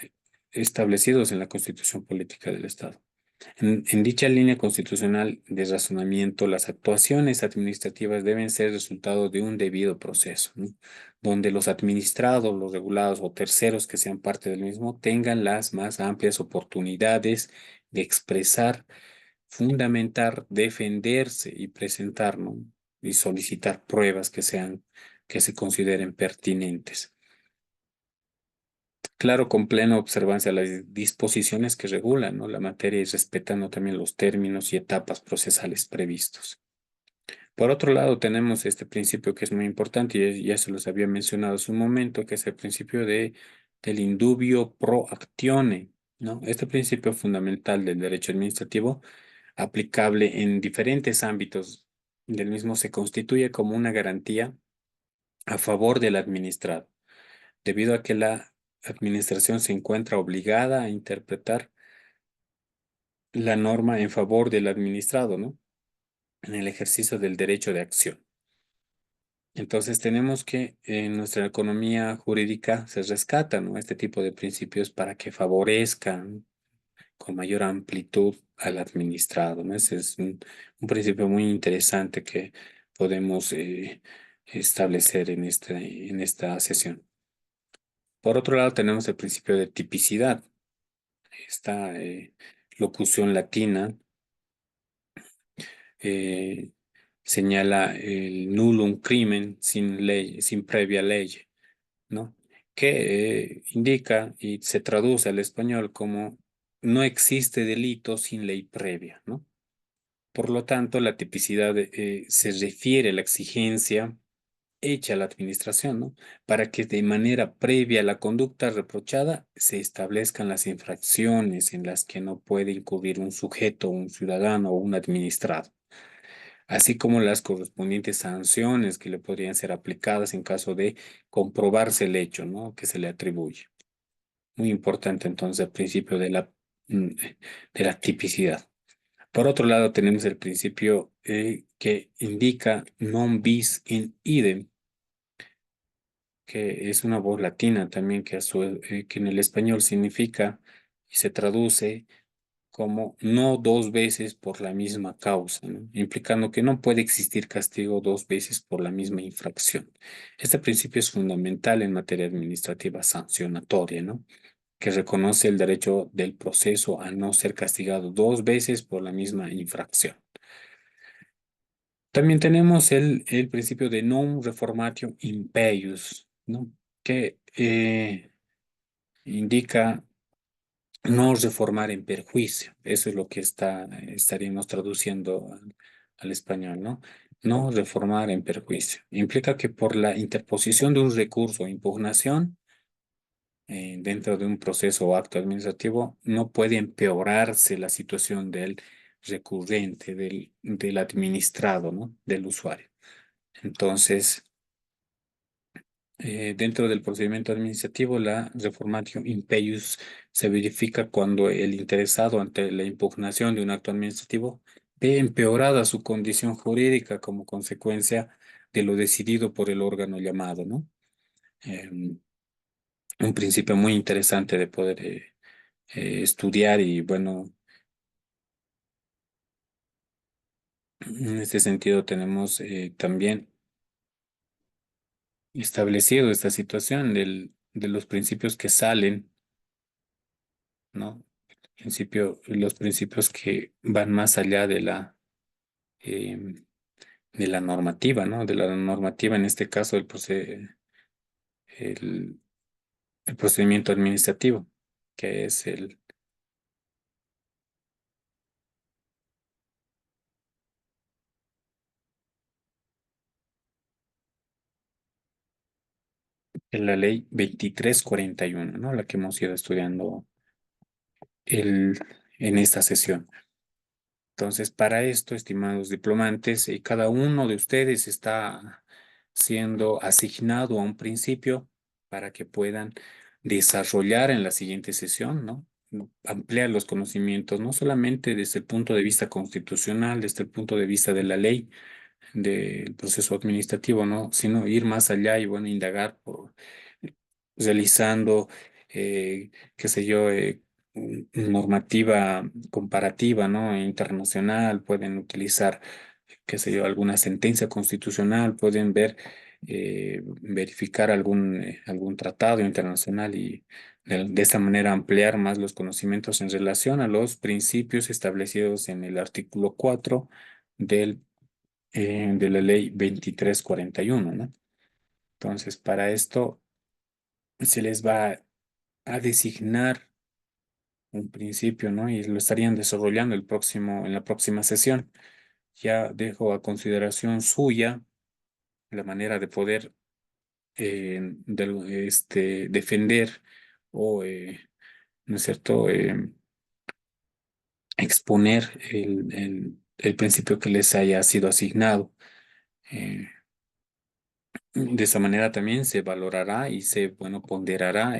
establecidos en la Constitución Política del Estado. En dicha línea constitucional de razonamiento, las actuaciones administrativas deben ser resultado de un debido proceso, ¿no? Donde los administrados, los regulados o terceros que sean parte del mismo tengan las más amplias oportunidades de expresar, fundamentar, defenderse y presentar, ¿no? Y solicitar pruebas que se consideren pertinentes. Claro, con plena observancia a las disposiciones que regulan, ¿no?, la materia y respetando también los términos y etapas procesales previstos. Por otro lado, tenemos este principio que es muy importante y ya se los había mencionado hace un momento, que es el principio del indubio pro actione, ¿no? Este principio fundamental del derecho administrativo, aplicable en diferentes ámbitos del mismo, se constituye como una garantía a favor del administrado debido a que la administración se encuentra obligada a interpretar la norma en favor del administrado, ¿no? En el ejercicio del derecho de acción. Entonces tenemos que en nuestra economía jurídica se rescata, ¿no?, este tipo de principios para que favorezcan con mayor amplitud al administrado, ¿no? Ese es un principio muy interesante que podemos establecer en esta sesión. Por otro lado, tenemos el principio de tipicidad. Esta locución latina eh, señala el nullum crimen sin ley, sin previa ley, ¿no? Que indica y se traduce al español como no existe delito sin ley previa, ¿no? Por lo tanto, la tipicidad se refiere a la exigencia hecha a la administración, ¿no?, para que de manera previa a la conducta reprochada se establezcan las infracciones en las que no puede incurrir un sujeto, un ciudadano o un administrado, así como las correspondientes sanciones que le podrían ser aplicadas en caso de comprobarse el hecho, ¿no?, que se le atribuye. Muy importante entonces el principio de la tipicidad. Por otro lado, tenemos el principio que indica non bis in idem, que es una voz latina también que en el español significa y se traduce como no dos veces por la misma causa, ¿no?, implicando que no puede existir castigo dos veces por la misma infracción. Este principio es fundamental en materia administrativa sancionatoria, ¿no?, que reconoce el derecho del proceso a no ser castigado dos veces por la misma infracción. También tenemos el principio de non reformatio impeius, ¿no?, que indica no reformar en perjuicio. Eso es lo que estaríamos traduciendo al español, ¿no? No reformar en perjuicio. Implica que por la interposición de un recurso o impugnación dentro de un proceso o acto administrativo no puede empeorarse la situación del recurrente, del administrado, ¿no?, del usuario. Entonces, Dentro del procedimiento administrativo, la reformatio impeius se verifica cuando el interesado ante la impugnación de un acto administrativo ve empeorada su condición jurídica como consecuencia de lo decidido por el órgano llamado, ¿no? Un principio muy interesante de poder estudiar y bueno, en este sentido tenemos también establecido esta situación de los principios que salen, ¿no? Los principios que van más allá eh, de la normativa, ¿no? De la normativa, en este caso, el, el procedimiento administrativo, que es la ley 2341, ¿no? La que hemos ido estudiando el, en esta sesión. Entonces, para esto, estimados diplomantes, cada uno de ustedes está siendo asignado a un principio para que puedan desarrollar en la siguiente sesión, ¿no? Ampliar los conocimientos, no solamente desde el punto de vista constitucional, desde el punto de vista de la ley, del proceso administrativo, ¿no? Sino ir más allá y, bueno, indagar realizando, qué sé yo, normativa comparativa, ¿no? Internacional, pueden utilizar, qué sé yo, alguna sentencia constitucional, pueden ver, verificar algún tratado internacional y de esta manera ampliar más los conocimientos en relación a los principios establecidos en el artículo 4 de la ley 2341, ¿no? Entonces, para esto se les va a designar un principio, ¿no? Y lo estarían desarrollando en la próxima sesión. Ya dejo a consideración suya la manera de poder defender o, ¿no es cierto?, exponer el principio que les haya sido asignado. Eh, de esa manera también se valorará y se, bueno, ponderará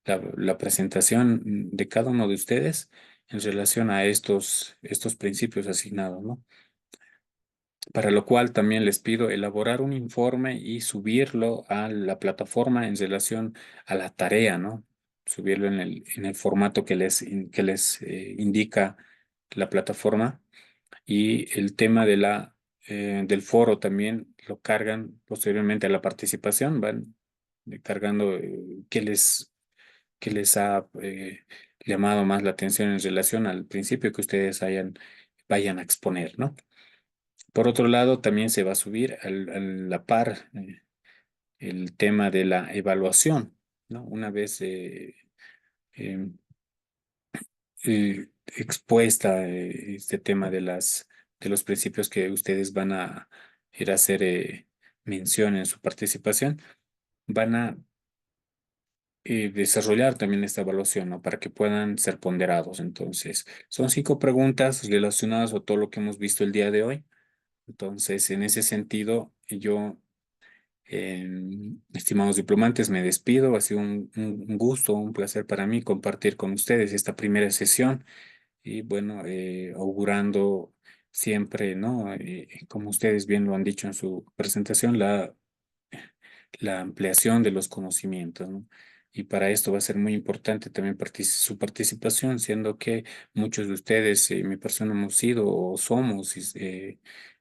la presentación de cada uno de ustedes en relación a estos principios asignados, ¿no? Para lo cual también les pido elaborar un informe y subirlo a la plataforma en relación a la tarea, ¿no? Subirlo en el formato que les indica la plataforma y el tema del foro también lo cargan posteriormente a la participación, van cargando qué les ha llamado más la atención en relación al principio que ustedes vayan a exponer, ¿no? Por otro lado, también se va a subir a la par el tema de la evaluación, ¿no? Una vez eh, expuesta este tema de los principios que ustedes van a ir a hacer mención en su participación, van a desarrollar también esta evaluación, ¿no? Para que puedan ser ponderados. Entonces, son 5 preguntas relacionadas a todo lo que hemos visto el día de hoy. Entonces, en ese sentido, yo, estimados diplomantes, me despido. Ha sido un gusto, un placer para mí compartir con ustedes esta primera sesión y bueno, augurando siempre, ¿no? Como ustedes bien lo han dicho en su presentación, la ampliación de los conocimientos, ¿no? Y para esto va a ser muy importante también su participación, siendo que muchos de ustedes, mi persona, hemos sido o somos de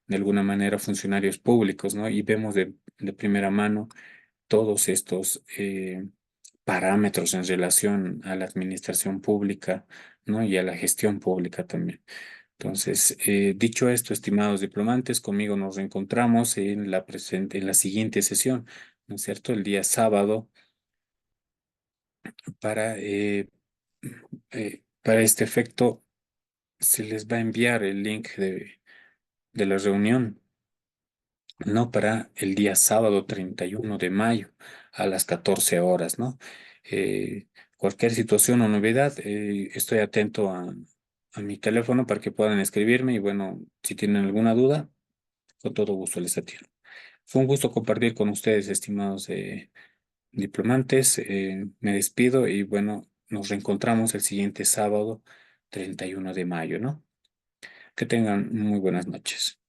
alguna manera funcionarios públicos, ¿no? Y vemos de primera mano todos estos parámetros en relación a la administración pública, ¿no? Y a la gestión pública también. Entonces, dicho esto, estimados diplomantes, conmigo nos reencontramos en la siguiente sesión, ¿no es cierto? El día sábado para, para este efecto se les va a enviar el link de la reunión, ¿no? Para el día sábado 31 de mayo a las 14 horas, ¿no? Cualquier situación o novedad, estoy atento a mi teléfono para que puedan escribirme y bueno, si tienen alguna duda, con todo gusto les atiendo. Fue un gusto compartir con ustedes, estimados diplomantes. Me despido y bueno, nos reencontramos el siguiente sábado, 31 de mayo, ¿no? Que tengan muy buenas noches.